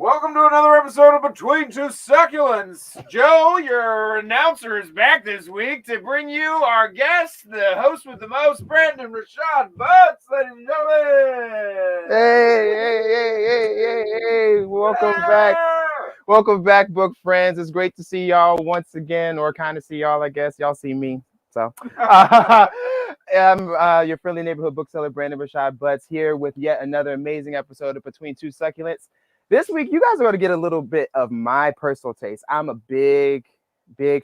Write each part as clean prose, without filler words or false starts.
Welcome to another episode of Between Two Succulents. Joe, your announcer, is back this week to bring you our guest, the host with the most, Brandon Rashad Butts, ladies and gentlemen. Hey. Welcome back. Welcome back, book friends. It's great to see y'all once again, or kind of see y'all, I guess. Y'all see me. So, I'm your friendly neighborhood bookseller, Brandon Rashad Butts, here with yet another amazing episode of Between Two Succulents. This week, you guys are going to get a little bit of my personal taste. I'm a big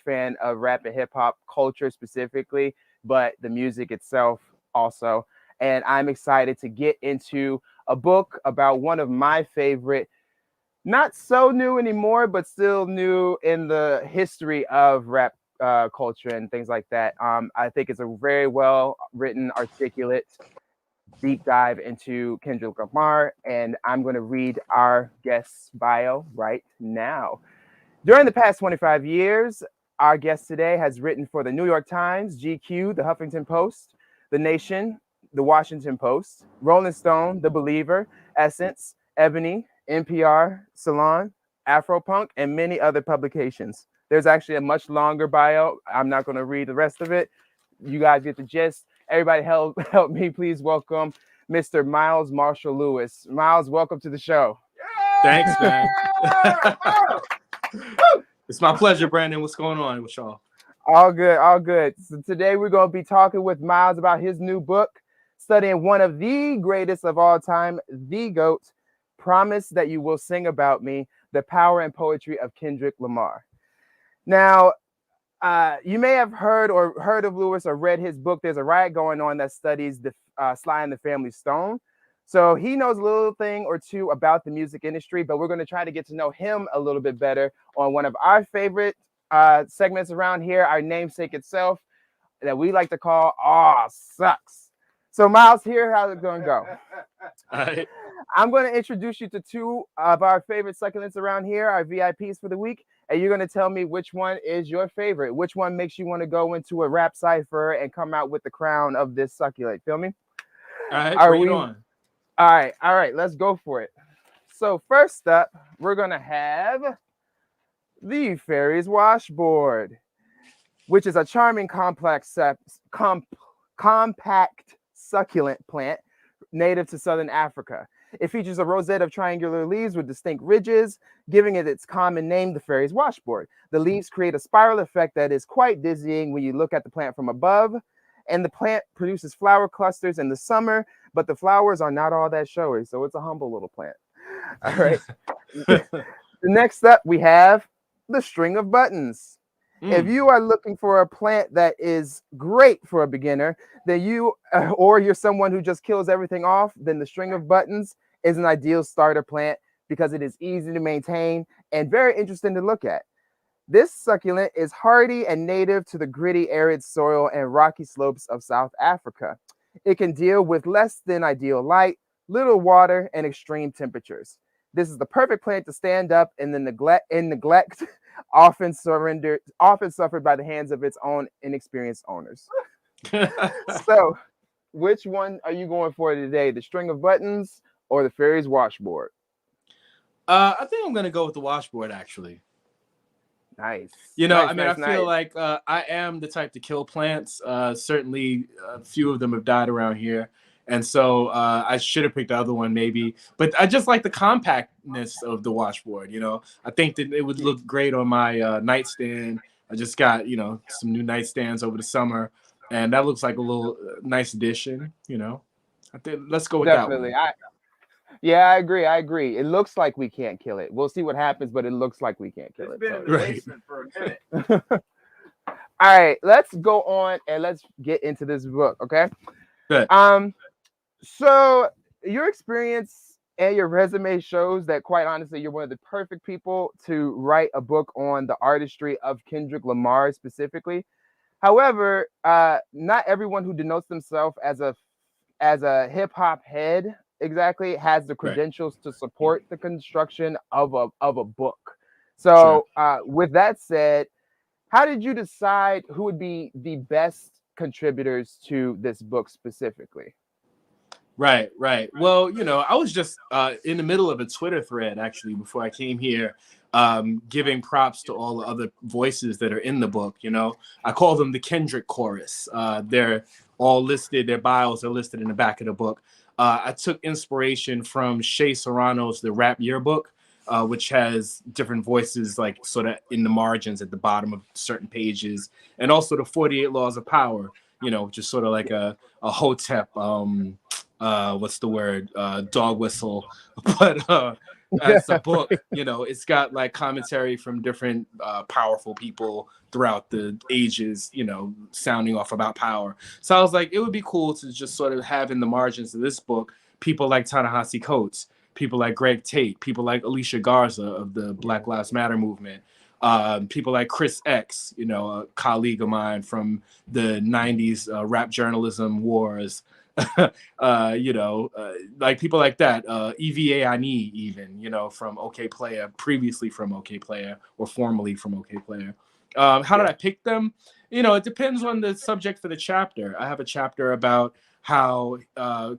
fan of rap and hip hop culture specifically, but the music itself also. And I'm excited to get into a book about one of my favorite, not so new anymore, but still new in the history of rap culture and things like that. I think it's a very well written, articulate deep dive into Kendrick Lamar, and I'm going to read our guest's bio right now. During the past 25 years, our guest today has written for the New York Times, GQ, the Huffington Post, The Nation, the Washington Post, Rolling Stone, The Believer, Essence, Ebony, NPR, Salon, Afropunk, and many other publications. There's actually a much longer bio. I'm not going to read the rest of it. You guys get the gist. Everybody help me please welcome Mr. Miles Marshall Lewis. Miles, welcome to the show. Thanks, man. It's my pleasure, Brandon. What's going on with y'all? All good. So today we're going to be talking with Miles about his new book, studying one of the greatest of all time, the GOAT, Promise That You Will Sing About Me, The Power and Poetry of Kendrick Lamar. Now, you may have heard of Lewis or read his book. There's a riot going on that studies the Sly and the Family Stone. So he knows a little thing or two about the music industry, but we're going to try to get to know him a little bit better on one of our favorite segments around here, our namesake itself, that we like to call Aw Sucks. So Miles, here, how's it going to go? All right. I'm going to introduce you to two of our favorite succulents around here, our VIPs for the week. And you're going to tell me which one is your favorite, which one makes you want to go into a rap cipher and come out with the crown of this succulent. Feel me? All right, bring it on. All right, let's go for it. So first up, we're going to have the Fairies Washboard, which is a charming compact succulent plant native to southern Africa. It features a rosette of triangular leaves with distinct ridges, giving it its common name, the Fairies Washboard. The leaves create a spiral effect that is quite dizzying when you look at the plant from above, and the plant produces flower clusters in the summer, but the flowers are not all that showy, so it's a humble little plant. All right. Next up, we have the String of Buttons. If you are looking for a plant that is great for a beginner, then or you're someone who just kills everything off, then the String of Buttons is an ideal starter plant because it is easy to maintain and very interesting to look at. This succulent is hardy and native to the gritty, arid soil and rocky slopes of South Africa. It can deal with less than ideal light, little water, and extreme temperatures. This is the perfect plant to stand up in the neglect often suffered by the hands of its own inexperienced owners. So, which one are you going for today? The String of Buttons or the Fairies Washboard? I think I'm going to go with the washboard, actually. Nice. I feel like I am the type to kill plants. Certainly, a few of them have died around here. And so I should have picked the other one maybe. But I just like the compactness of the washboard, I think that it would look great on my nightstand. I just got, some new nightstands over the summer. And that looks like a little nice addition, I think let's go with Definitely. that one. I agree. It looks like we can't kill it. We'll see what happens, but it looks like we can't kill it. It's been in the basement for a minute. All right, let's go on and let's get into this book, okay? Good. So your experience and your resume shows that, quite honestly, you're one of the perfect people to write a book on the artistry of Kendrick Lamar specifically. However, not everyone who denotes themselves as a hip hop head exactly has the credentials to support the construction of a book. So, with that said, how did you decide who would be the best contributors to this book specifically? Right, right. Well, I was just in the middle of a Twitter thread actually before I came here, giving props to all the other voices that are in the book. I call them the Kendrick chorus. They're all listed, their bios are listed in the back of the book. I took inspiration from Shea Serrano's The Rap Yearbook, which has different voices like sort of in the margins at the bottom of certain pages, and also the 48 Laws of Power, which is sort of like a Hotep. What's the word, dog whistle, but as a book, it's got like commentary from different powerful people throughout the ages, sounding off about power. So I was like, it would be cool to just sort of have in the margins of this book people like Ta-Nehisi Coates, people like Greg Tate, people like Alicia Garza of the Black Lives Matter movement, people like Chris X, a colleague of mine from the 90s rap journalism wars. Like people like that, EVA Ani, even, from OK Player, previously from OK Player, or formerly from OK Player. How did I pick them? It depends on the subject for the chapter. I have a chapter about how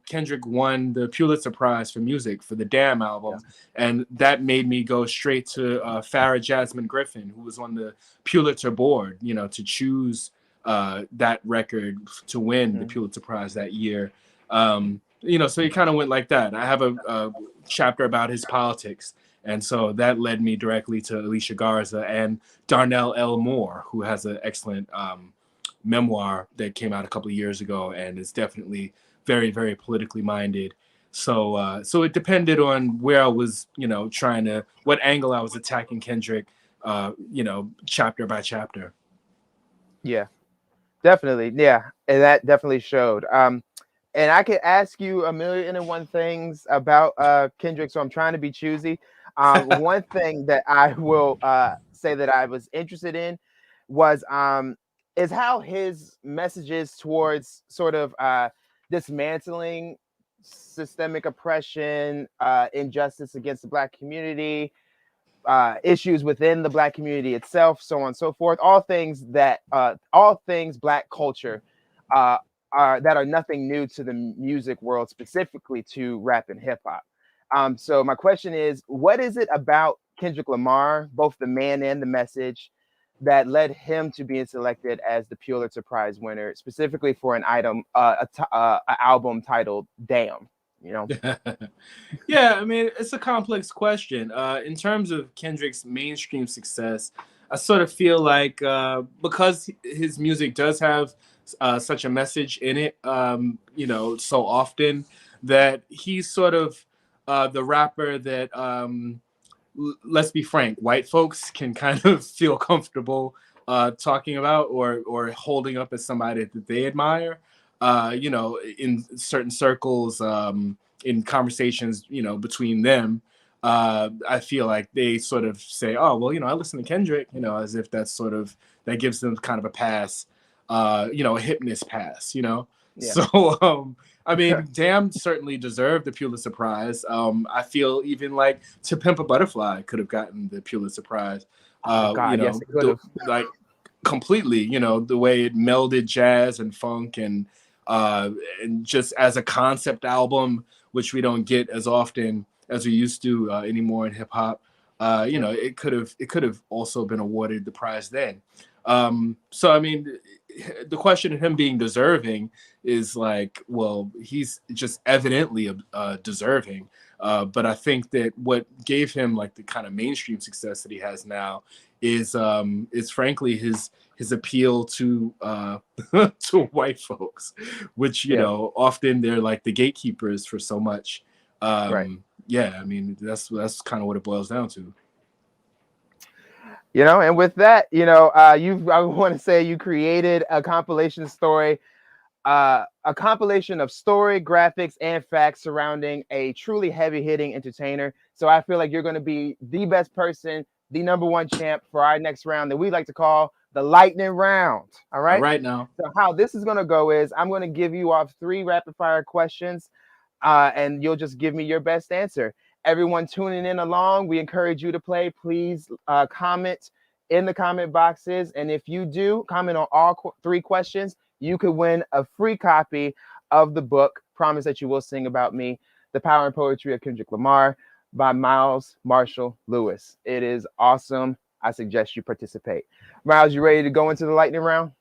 Kendrick won the Pulitzer Prize for music for the Damn album, and that made me go straight to Farrah Jasmine Griffin, who was on the Pulitzer board, to choose that record to win the Pulitzer Prize that year. So he kind of went like that. I have a chapter about his politics, and so that led me directly to Alicia Garza and Darnell L. Moore, who has an excellent memoir that came out a couple of years ago and is definitely very, very politically minded. So it depended on where I was, what angle I was attacking Kendrick, chapter by chapter. Yeah, definitely. Yeah, and that definitely showed. And I could ask you a million and one things about Kendrick, so I'm trying to be choosy. One thing that I will say that I was interested in was is how his messages towards sort of dismantling systemic oppression, injustice against the Black community, issues within the Black community itself, so on and so forth. All things Black culture that are nothing new to the music world, specifically to rap and hip hop. So my question is, what is it about Kendrick Lamar, both the man and the message, that led him to being selected as the Pulitzer Prize winner, specifically for an album titled "Damn"? Yeah, I mean, it's a complex question. In terms of Kendrick's mainstream success, I sort of feel like because his music does have such a message in it, so often, that he's sort of the rapper that, let's be frank, white folks can kind of feel comfortable talking about or holding up as somebody that they admire, in certain circles, in conversations, between them. I feel like they sort of say, oh, well, I listen to Kendrick, as if that gives them kind of a pass, a hypnotist pass, Yeah. So, I mean, Damn certainly deserved the Pulitzer Prize. I feel even like To Pimp a Butterfly could have gotten the Pulitzer Prize. Yes, it could have. Like completely, the way it melded jazz and funk and just as a concept album, which we don't get as often as we used to anymore in hip hop. It could have also been awarded the prize then. So I mean, the question of him being deserving is like, well, he's just evidently deserving. But I think that what gave him like the kind of mainstream success that he has now is frankly his appeal to to white folks, which often they're like the gatekeepers for so much. Right. Yeah, I mean that's kind of what it boils down to. And with that, I want to say you created a compilation story, a compilation of story, graphics, and facts surrounding a truly heavy-hitting entertainer. So I feel like you're going to be the best person, the number one champ for our next round that we like to call the lightning round. All right. All right now. So how this is going to go is I'm going to give you off 3 rapid-fire questions, and you'll just give me your best answer. Everyone tuning in along, we encourage you to play. Please comment in the comment boxes. And if you do comment on all 3 questions, you could win a free copy of the book Promise That You Will Sing About Me, The Power and Poetry of Kendrick Lamar by Miles Marshall Lewis. It is awesome. I suggest you participate. Miles, you ready to go into the lightning round?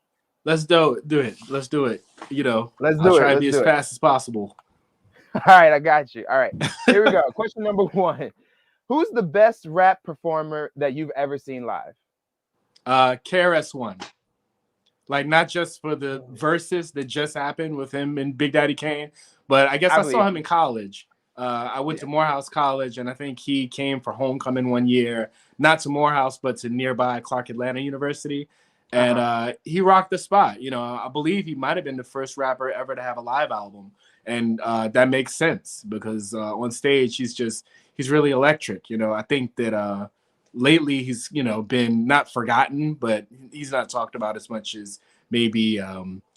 Let's do it. Let's do it. Let's I'll do try it. to be as fast as possible. All right, I got you. All right, here we go. Question number 1. Who's the best rap performer that you've ever seen live? KRS-One. Like, not just for the verses that just happened with him and Big Daddy Kane, but I guess I saw him in college. I went to Morehouse College, and I think he came for homecoming one year, not to Morehouse, but to nearby Clark Atlanta University. And he rocked the spot. I believe he might have been the first rapper ever to have a live album. And that makes sense because on stage, he's really electric. I think that lately he's, been not forgotten, but he's not talked about as much as maybe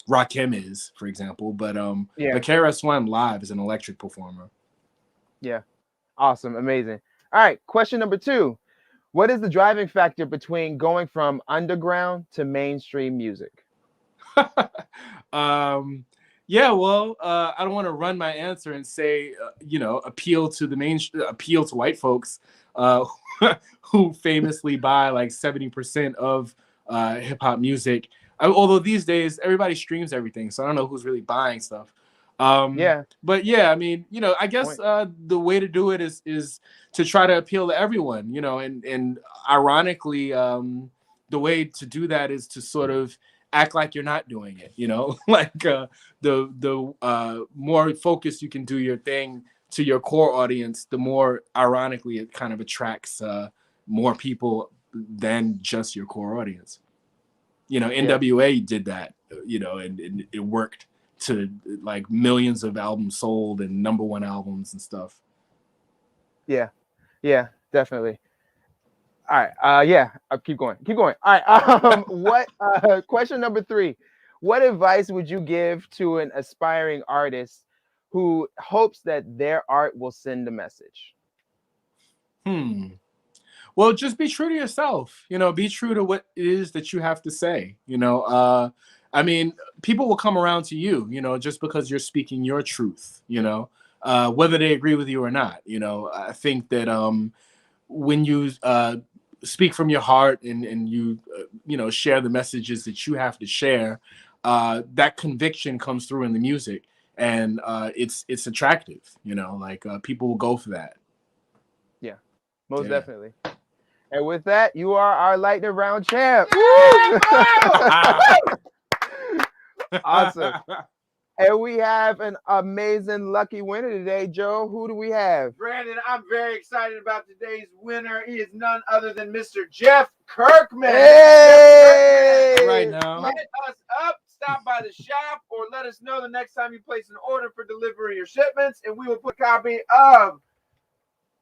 Rakim is, for example. But KRS-One live is an electric performer. Yeah. Awesome. Amazing. All right. Question number 2. What is the driving factor between going from underground to mainstream music? Yeah, well, I don't want to run my answer and say, appeal to white folks who famously buy like 70% of hip hop music. Although these days everybody streams everything, so I don't know who's really buying stuff. But yeah, I mean, I guess the way to do it is to try to appeal to everyone, and ironically, the way to do that is to sort of act like you're not doing it, like the more focused you can do your thing to your core audience, the more ironically it kind of attracts more people than just your core audience. NWA did that, and it worked to like millions of albums sold and #1 albums and stuff. Yeah, definitely. All right. I'll keep going. All right. Question number 3. What advice would you give to an aspiring artist who hopes that their art will send a message? Well, just be true to yourself. Be true to what it is that you have to say. I mean, people will come around to you, just because you're speaking your truth, whether they agree with you or not. I think that when you speak from your heart and you, share the messages that you have to share, that conviction comes through in the music, and it's attractive, people will go for that. Yeah, most definitely. And with that, you are our lightning round champ. Awesome. And we have an amazing lucky winner today, Joe. Who do we have? Brandon, I'm very excited about today's winner. He is none other than Mr. Jeff Kirkman. Hey! All right now. Hit us up, stop by the shop, or let us know the next time you place an order for delivery or shipments, and we will put a copy of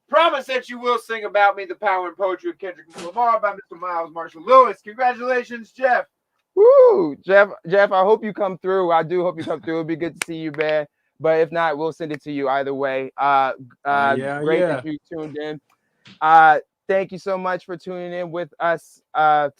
Promise That You Will Sing About Me, The Power and Poetry of Kendrick Lamar by Mr. Miles Marshall Lewis. Congratulations, Jeff. Woo! Jeff, I hope you come through. I do hope you come through. It'll be good to see you, man. But if not, we'll send it to you either way. Great that you tuned in. Thank you so much for tuning in with us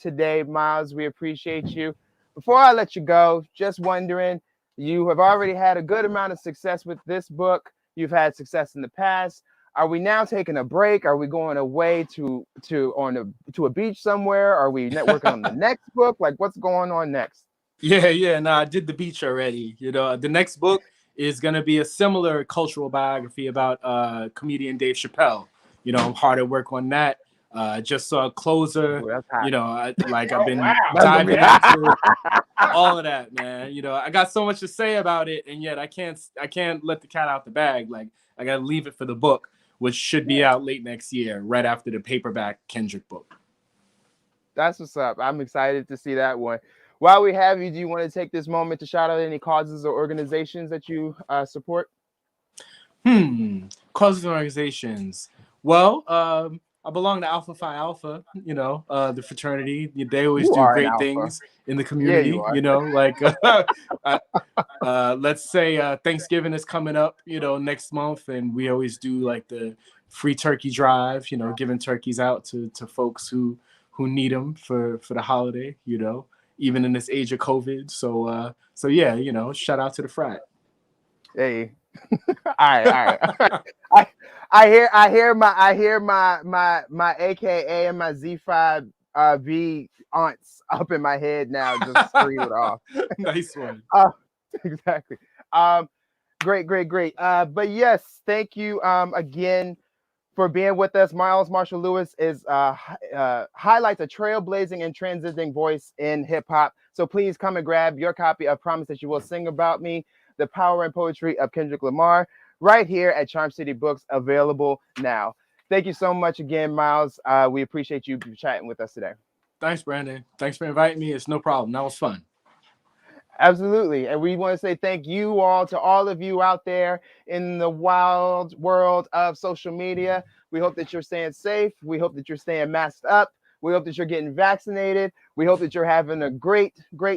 today, Miles. We appreciate you. Before I let you go, just wondering, you have already had a good amount of success with this book. You've had success in the past. Are we now taking a break? Are we going away to a beach somewhere? Are we networking on the next book? Like, what's going on next? No, I did the beach already. The next book is going to be a similar cultural biography about comedian Dave Chappelle. I'm hard at work on that. Just saw a closer. Ooh, I've been diving into all of that, man. I got so much to say about it, and yet I can't let the cat out the bag. Like, I got to leave it for the book, which should be out late next year, right after the paperback Kendrick book. That's what's up. I'm excited to see that one. While we have you, do you want to take this moment to shout out any causes or organizations that you support? Causes and organizations. Well, I belong to Alpha Phi Alpha, the fraternity. They always do great things in the community, let's say Thanksgiving is coming up, next month, and we always do like the free turkey drive, giving turkeys out to folks who need them for the holiday, even in this age of COVID. So yeah, shout out to the frat. Hey, All right. I hear my AKA and my Z5 V aunts up in my head now, just screaming off. Nice one. Exactly. Great. But yes, thank you again for being with us. Miles Marshall Lewis is highlights a trailblazing and transiting voice in hip hop. So please come and grab your copy of Promise That You Will Sing About Me, The Power and Poetry of Kendrick Lamar, right here at Charm City Books, available now. Thank you so much again, Miles. We appreciate you chatting with us today. Thanks, Brandon. Thanks for inviting me. It's no problem. That was fun. Absolutely. And we want to say thank you all to all of you out there in the wild world of social media. We hope that you're staying safe. We hope that you're staying masked up. We hope that you're getting vaccinated. We hope that you're having a great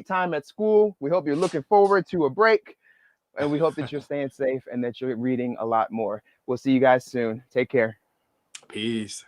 time at school. We hope you're looking forward to a break. And we hope that you're staying safe and that you're reading a lot more. We'll see you guys soon. Take care. Peace.